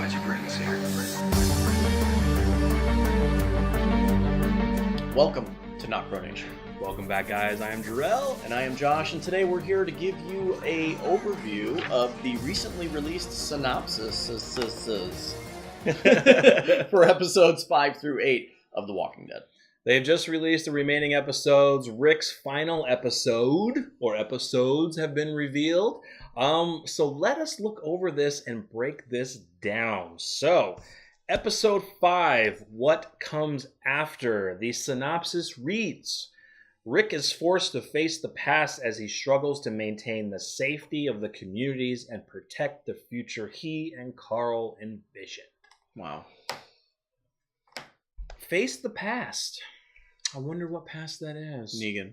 Why'd you bring us here? Welcome to NocBro Nation. Welcome back, guys. I am Jarrell. And I am Josh, and today we're here to give you a overview of the recently released synopsis for episodes 5 through 8 of The Walking Dead. They've just released the remaining episodes. Rick's final episode, or episodes, have been revealed. So let us look over this and break this down. So, episode 5, What Comes After? The synopsis reads, Rick is forced to face the past as he struggles to maintain the safety of the communities and protect the future he and Carl envisioned. Wow. Face the past. I wonder what past that is. Negan.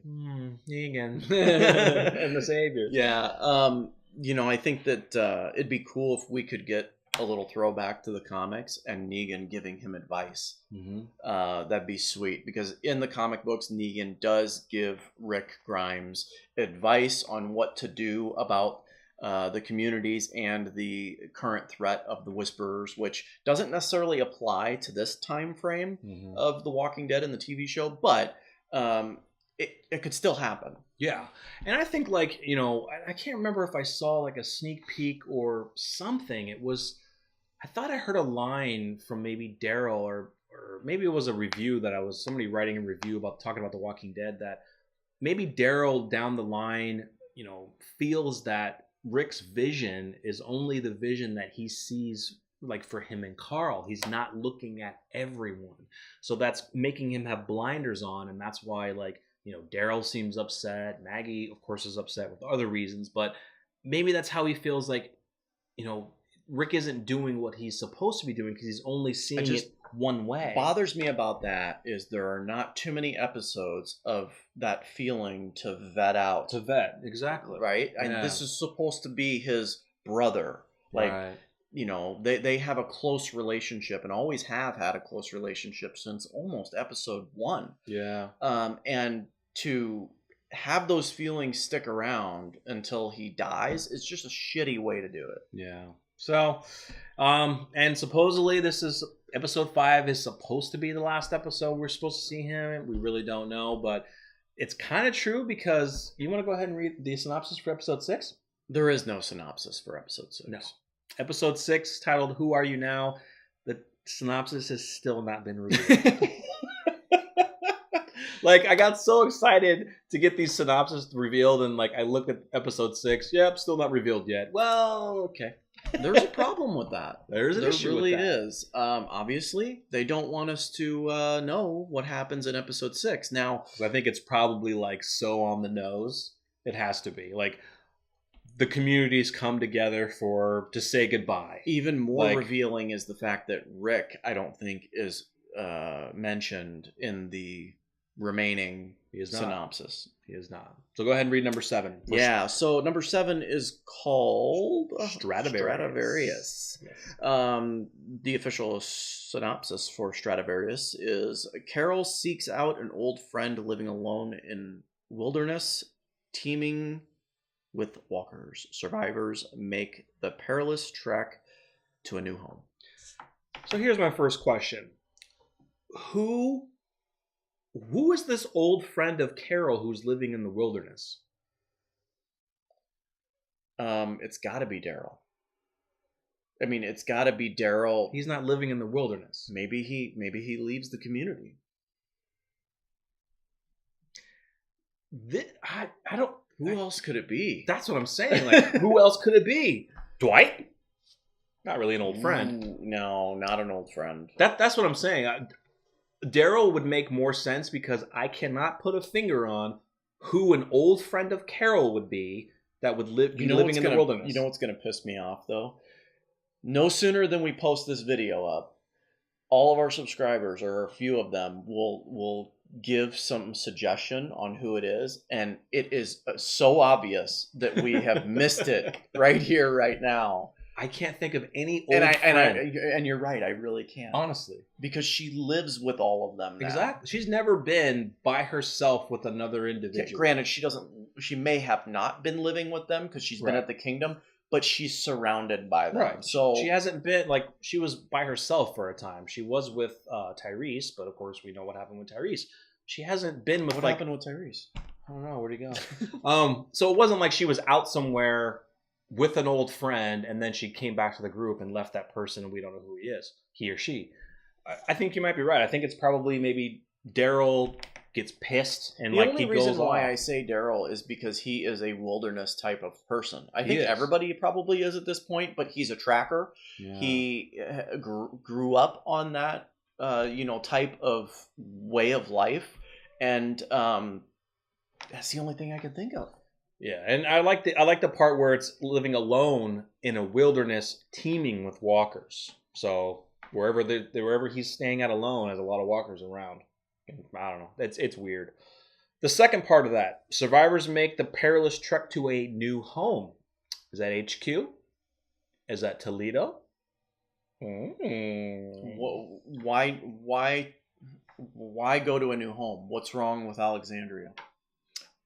Negan. And the Savior. Yeah. I think that it'd be cool if we could get a little throwback to the comics and Negan giving him advice. Mm-hmm. That'd be sweet, because in the comic books, Negan does give Rick Grimes advice on what to do about the communities and the current threat of the Whisperers, which doesn't necessarily apply to this time frame of The Walking Dead and the TV show, but it could still happen. Yeah. And I think, I can't remember if I saw like a sneak peek or something. I thought I heard a line from maybe Daryl or maybe it was a review that somebody writing a review about talking about The Walking Dead, that maybe Daryl down the line, feels that Rick's vision is only the vision that he sees, like, for him and Carl. He's not looking at everyone. So that's making him have blinders on, and that's why, Daryl seems upset. Maggie, of course, is upset with other reasons, but maybe that's how he feels like, Rick isn't doing what he's supposed to be doing because he's only seeing it one way. What bothers me about that is there are not too many episodes of that feeling to vet out. To vet, exactly. Right? Yeah. And this is supposed to be his brother. Right. They have a close relationship and always have had a close relationship since almost episode 1. Yeah. And to have those feelings stick around until he dies is just a shitty way to do it. Yeah. So, and supposedly this is episode 5 is supposed to be the last episode we're supposed to see him. We really don't know, but it's kind of true, because you want to go ahead and read the synopsis for episode 6? There is no synopsis for episode 6. No. Episode 6, titled Who Are You Now? The synopsis has still not been revealed. I got so excited to get these synopses revealed, and I look at episode 6. Yep, still not revealed yet. Well, okay. There's a problem with that. There's an issue really with that. is. Obviously, they don't want us to know what happens in episode 6. Now, I think it's probably so on the nose. It has to be. The communities come together to say goodbye. Even more revealing is the fact that Rick, I don't think, is mentioned in the remaining synopsis. He is not. So go ahead and read number 7. Yeah, so number 7 is called Stradivarius. Yes. The official synopsis for Stradivarius is Carol seeks out an old friend living alone in wilderness, teeming with walkers. Survivors make the perilous trek to a new home. So here's my first question. Who is this old friend of Carol who's living in the wilderness? It's got to be Daryl. I mean, it's got to be Daryl. He's not living in the wilderness. Maybe he leaves the community. I don't. Who else could it be? That's what I'm saying. Who else could it be? Dwight? Not really an old friend. No, not an old friend. That's what I'm saying. Daryl would make more sense, because I cannot put a finger on who an old friend of Carol would be that would be living in the wilderness. You know what's going to piss me off, though? No sooner than we post this video up, all of our subscribers, or a few of them, will give some suggestion on who it is, and it is so obvious that we have missed it right here, right now. I can't think of any old friend. And you're right, I really can't. Honestly. Because she lives with all of them now. Exactly. She's never been by herself with another individual. Yeah, granted, she may have not been living with them because she's been at the kingdom, but she's surrounded by them. Right. So she hasn't been like she was by herself for a time. She was with Tyrese, but of course we know what happened with Tyrese. She hasn't been with what happened with Tyrese? I don't know, where'd he go? So it wasn't like she was out somewhere with an old friend and then she came back to the group and left that person and we don't know who he is, he or she. I think you might be right. I think it's probably maybe Daryl gets pissed and the like only he reason goes why off. I say Daryl is because he is a wilderness type of person. I think is. everybody probably is at this point, but he's a tracker. Yeah. He grew up on that type of way of life, and that's the only thing I can think of. Yeah, and I like the part where it's living alone in a wilderness teeming with walkers. So wherever he's staying out alone has a lot of walkers around. I don't know. It's weird. The second part of that, survivors make the perilous trek to a new home. Is that HQ? Is that Toledo? Why go to a new home? What's wrong with Alexandria?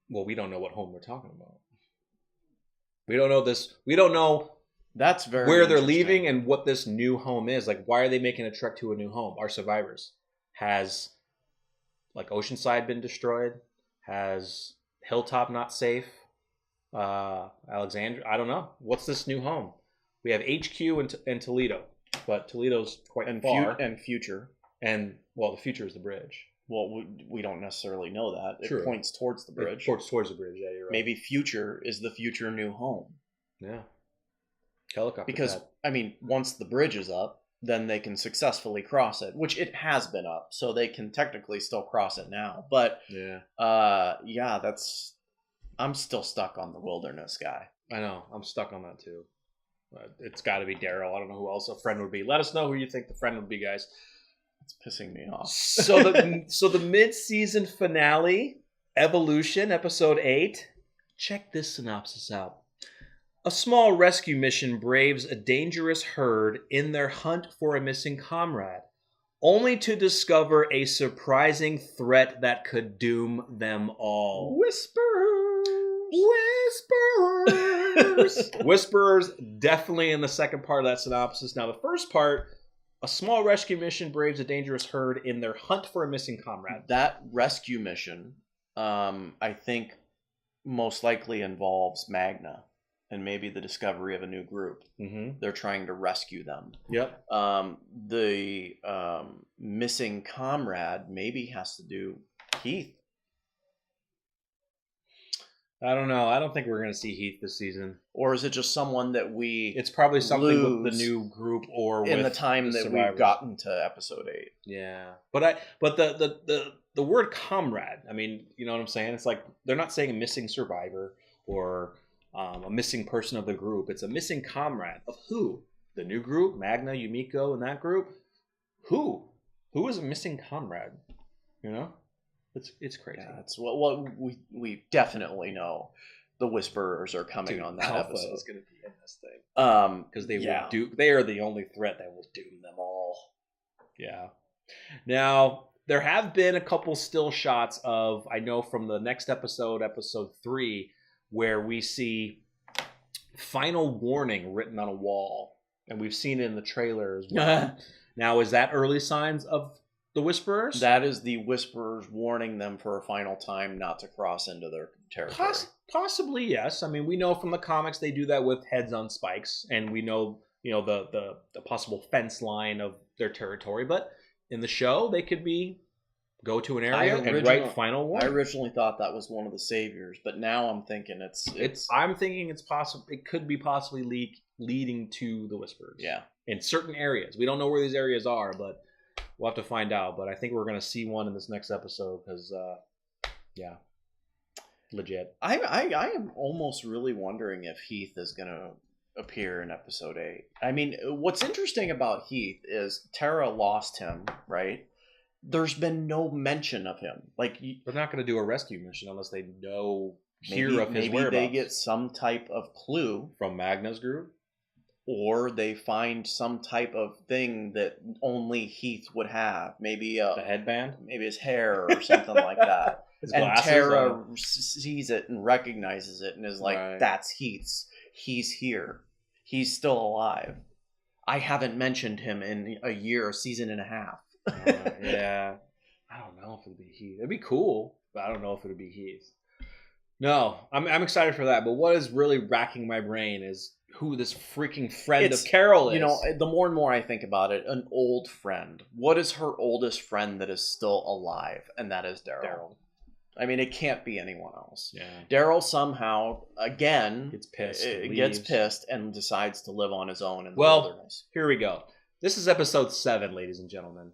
Well, we don't know what home we're talking about. We don't know this. We don't know that's very where they're leaving and what this new home is. Like, why are they making a trek to a new home? Our survivors. Has like Oceanside been destroyed? Has Hilltop not safe? Alexandria? I don't know. What's this new home? We have HQ in Toledo, but Toledo's quite far. And future. And, well, the future is the bridge. Well, we don't necessarily know that. True. It points towards the bridge. It points towards the bridge, yeah, you're right. Maybe future is the future new home. Yeah. Helicopter because, pad. I mean, once the bridge is up, then they can successfully cross it, which it has been up, so they can technically still cross it now. But, I'm still stuck on the wilderness guy. I know. I'm stuck on that, too. It's got to be Daryl. I don't know who else a friend would be. Let us know who you think the friend would be, guys. It's pissing me off. So the mid-season finale, Evolution, episode 8. Check this synopsis out. A small rescue mission braves a dangerous herd in their hunt for a missing comrade, only to discover a surprising threat that could doom them all. Whisperers. Whisperers, definitely in the second part of that synopsis. Now, the first part, a small rescue mission braves a dangerous herd in their hunt for a missing comrade. That rescue mission, I think, most likely involves Magna and maybe the discovery of a new group. Mm-hmm. They're trying to rescue them. Yep. The missing comrade maybe has to do Heath. I don't know. I don't think we're going to see Heath this season. Or is it just someone that we It's probably something with the new group or in with the time that survivors. we've gotten to episode 8. Yeah. But the word comrade, I mean, you know what I'm saying? It's like they're not saying a missing survivor or a missing person of the group. It's a missing comrade of who? The new group, Magna, Yumiko, and that group? Who? Who is a missing comrade? You know? It's crazy. Yeah, it's what we definitely know. The Whisperers are coming on that Alpha episode. is going to be in this thing. Because they are the only threat that will doom them all. Yeah. Now, there have been a couple still shots of, I know from the next episode, episode 3, where we see final warning written on a wall. And we've seen it in the trailer as well. Now, is that early signs of the Whisperers? That is the Whisperers warning them for a final time not to cross into their territory. Possibly, yes. I mean, we know from the comics they do that with heads on spikes, and we know, the possible fence line of their territory. But in the show, they could go to an area and write final warning. I originally thought that was one of the saviors, but now I'm thinking I'm thinking it's possible. It could be possibly leading to the Whisperers. Yeah, in certain areas. We don't know where these areas are, but we'll have to find out. But I think we're going to see one in this next episode because, legit. I am almost really wondering if Heath is going to appear in episode 8. I mean, what's interesting about Heath is Tara lost him, right? There's been no mention of him. Like, they're not going to do a rescue mission unless they hear of his whereabouts. Maybe they get some type of clue from Magna's group, or they find some type of thing that only Heath would have. Maybe the headband, maybe his hair or something like that. His and glasses, Tara sees it and recognizes it and is like, right. That's Heath's. He's here. He's still alive. I haven't mentioned him in a year, a season and a half. Yeah. I don't know if it'd be Heath. It'd be cool, but I don't know if it'd be Heath. No, I'm excited for that. But what is really racking my brain is who this freaking friend of Carol is. You know, the more and more I think about it, an old friend. What is her oldest friend that is still alive? And that is Daryl. I mean, it can't be anyone else. Yeah. Daryl somehow, again, gets pissed and decides to live on his own in the wilderness. Here we go. This is episode 7, ladies and gentlemen.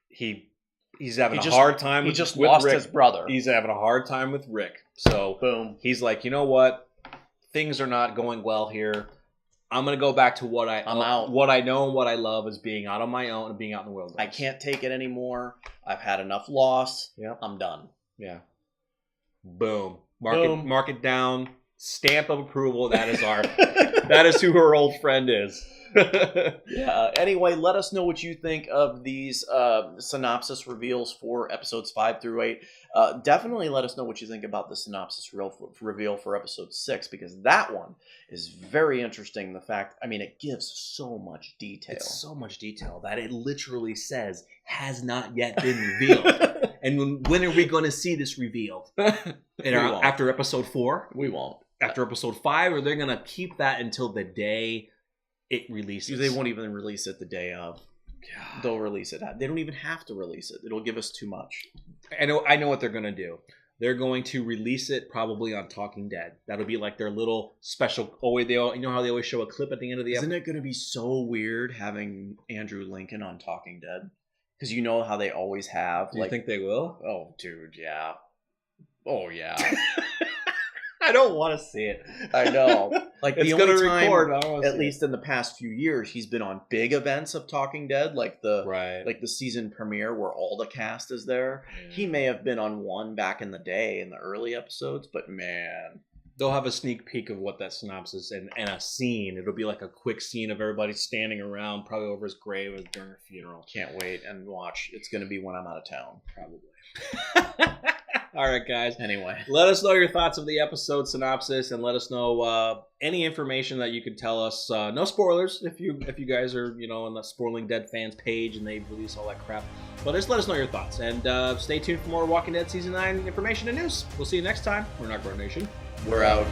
He's having a hard time with Rick. He just lost his brother. He's having a hard time with Rick. So boom. He's like, you know what? Things are not going well here. I'm gonna go back to what I know and what I love is being out on my own and being out in the wilderness. I can't take it anymore. I've had enough loss. Yeah. I'm done. Yeah. Boom. Mark it down. Stamp of approval. That is who her old friend is. Yeah. Anyway, let us know what you think of these synopsis reveals for episodes 5 through 8. Definitely let us know what you think about the synopsis reveal for episode 6, because that one is very interesting. The fact, I mean, it gives so much detail. It's so much detail that it literally says has not yet been revealed. And when are we going to see this revealed? After episode 4? We won't. After episode 5, or they're going to keep that until the day it releases? They won't even release it the day of. God. They'll release it. They don't even have to release it. It'll give us too much. I know what they're going to do. They're going to release it probably on Talking Dead. That'll be like their little special. You know how they always show a clip at the end of the episode? Isn't it going to be so weird having Andrew Lincoln on Talking Dead? Because you know how they always have. Do you think they will? Oh, dude, yeah. Oh, yeah. I don't want to see it. I know. Like it's the going only to time, record. at least in the past few years, he's been on big events of Talking Dead, like the season premiere where all the cast is there. Yeah. He may have been on one back in the day in the early episodes, but man, they'll have a sneak peek of what that synopsis and a scene. It'll be like a quick scene of everybody standing around, probably over his grave during a funeral. Can't wait and watch. It's going to be when I'm out of town, probably. All right, guys. Anyway, let us know your thoughts of the episode synopsis, and let us know any information that you could tell us. No spoilers if you guys are on the Spoiling Dead fans page and they release all that crap. But just let us know your thoughts, and stay tuned for more Walking Dead season 9 information and news. We'll see you next time. We're NocBro Nation. We're out.